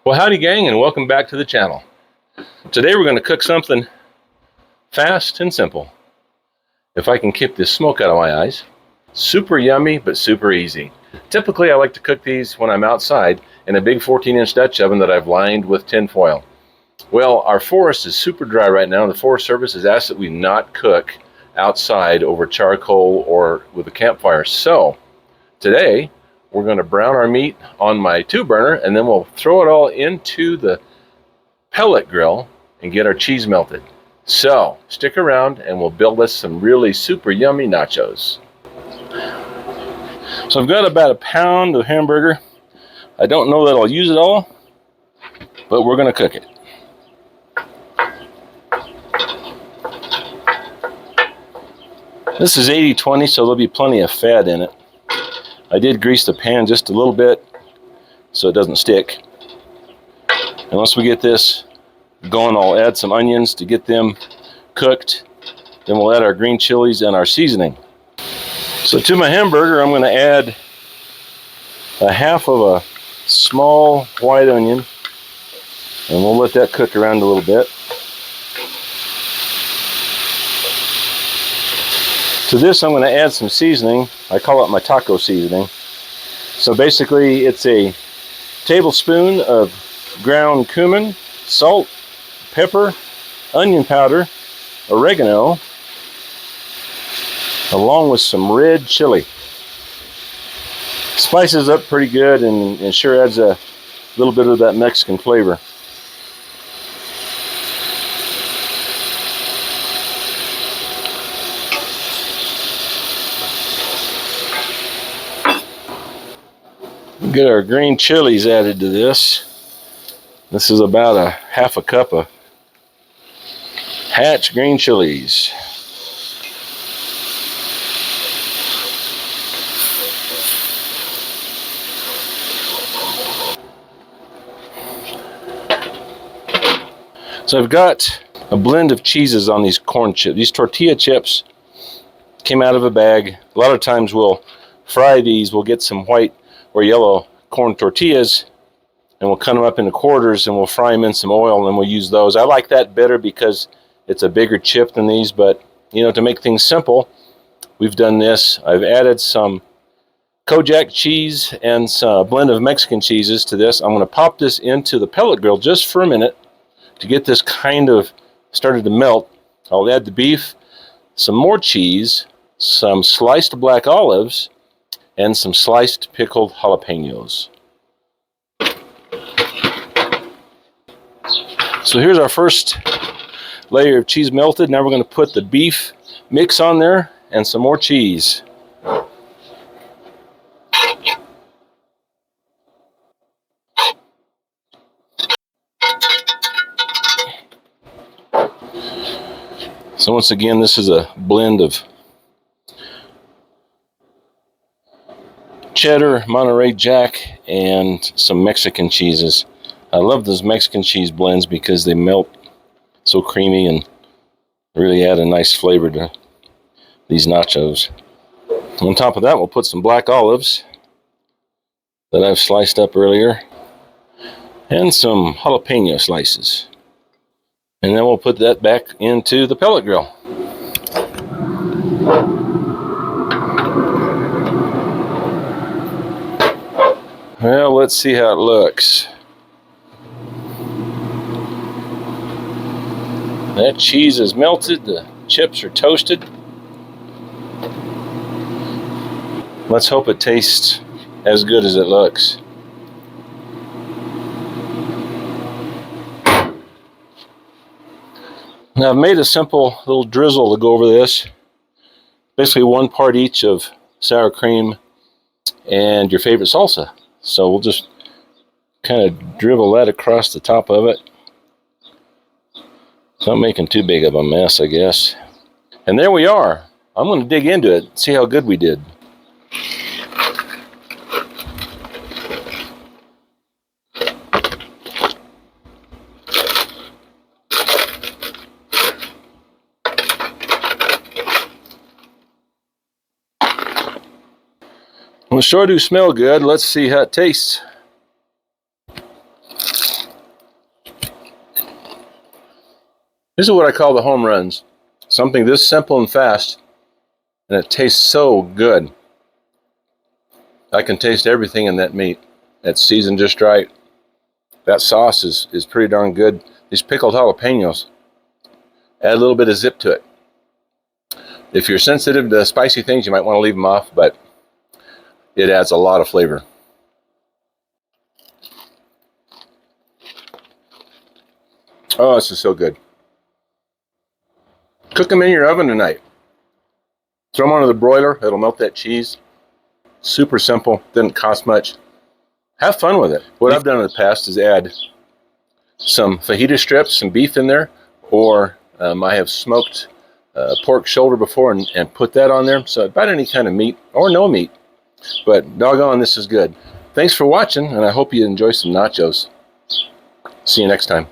Well, howdy gang, and welcome back to the channel. Today we're going to cook something fast and simple. If I can keep this smoke out of my eyes. Super yummy, but super easy. Typically I like to cook these when I'm outside in a big 14-inch Dutch oven that I've lined with tin foil. Well, our forest is super dry right now, and the Forest Service has asked that we not cook outside over charcoal or with a campfire. So today we're going to brown our meat on my 2-burner, and then we'll throw it all into the pellet grill and get our cheese melted. So stick around and we'll build us some really super yummy nachos. So I've got about a pound of hamburger. I don't know that I'll use it all, but we're going to cook it. This is 80-20, so there'll be plenty of fat in it. I did grease the pan just a little bit so it doesn't stick. And once we get this going, I'll add some onions to get them cooked. Then we'll add our green chilies and our seasoning. So to my hamburger, I'm going to add a half of a small white onion, and we'll let that cook around a little bit. To this, I'm going to add some seasoning. I call it my taco seasoning. So basically, it's a tablespoon of ground cumin, salt, pepper, onion powder, oregano, along with some red chili. Spices up pretty good and sure adds a little bit of that Mexican flavor. Get our green chilies added to this. This is about a half a cup of Hatch green chilies. So I've got a blend of cheeses on these corn chips. These tortilla chips came out of a bag. A lot of times we'll fry these. We'll get some white or yellow corn tortillas, and we'll cut them up into quarters, and we'll fry them in some oil, and then we'll use those. I like that better because it's a bigger chip than these, but you know, to make things simple, we've done this. I've added some Kojak cheese and a blend of Mexican cheeses to this. I'm going to pop this into the pellet grill just for a minute to get this kind of started to melt. I'll add the beef, some more cheese, some sliced black olives, and some sliced pickled jalapeños. So here's our first layer of cheese melted. Now we're going to put the beef mix on there and some more cheese. So once again, this is a blend of cheddar, Monterey Jack, and some Mexican cheeses. I love those Mexican cheese blends because they melt so creamy and really add a nice flavor to these nachos. On top of that, we'll put some black olives that I've sliced up earlier and some jalapeno slices. And then we'll put that back into the pellet grill. Well, let's see how it looks. That cheese is melted, the chips are toasted. Let's hope it tastes as good as it looks. Now I've made a simple little drizzle to go over this. Basically 1 part each of sour cream and your favorite salsa. So we'll just kind of dribble that across the top of it. It's not making too big of a mess, I guess. And there we are. I'm going to dig into it, see how good we did. Well, sure do smell good. Let's see how it tastes. This is what I call the home runs. Something this simple and fast, and it tastes so good. I can taste everything in that meat. It's seasoned just right. That sauce is pretty darn good. These pickled jalapeños add a little bit of zip to it. If you're sensitive to spicy things, you might want to leave them off, but it adds a lot of flavor. Oh, this is so good. Cook them in your oven tonight. Throw them onto the broiler. It'll melt that cheese. Super simple. Doesn't cost much. Have fun with it. What I've done in the past is add some fajita strips, some beef in there, or I have smoked pork shoulder before and put that on there. So about any kind of meat or no meat. But doggone, this is good. Thanks for watching, and I hope you enjoy some nachos. See you next time.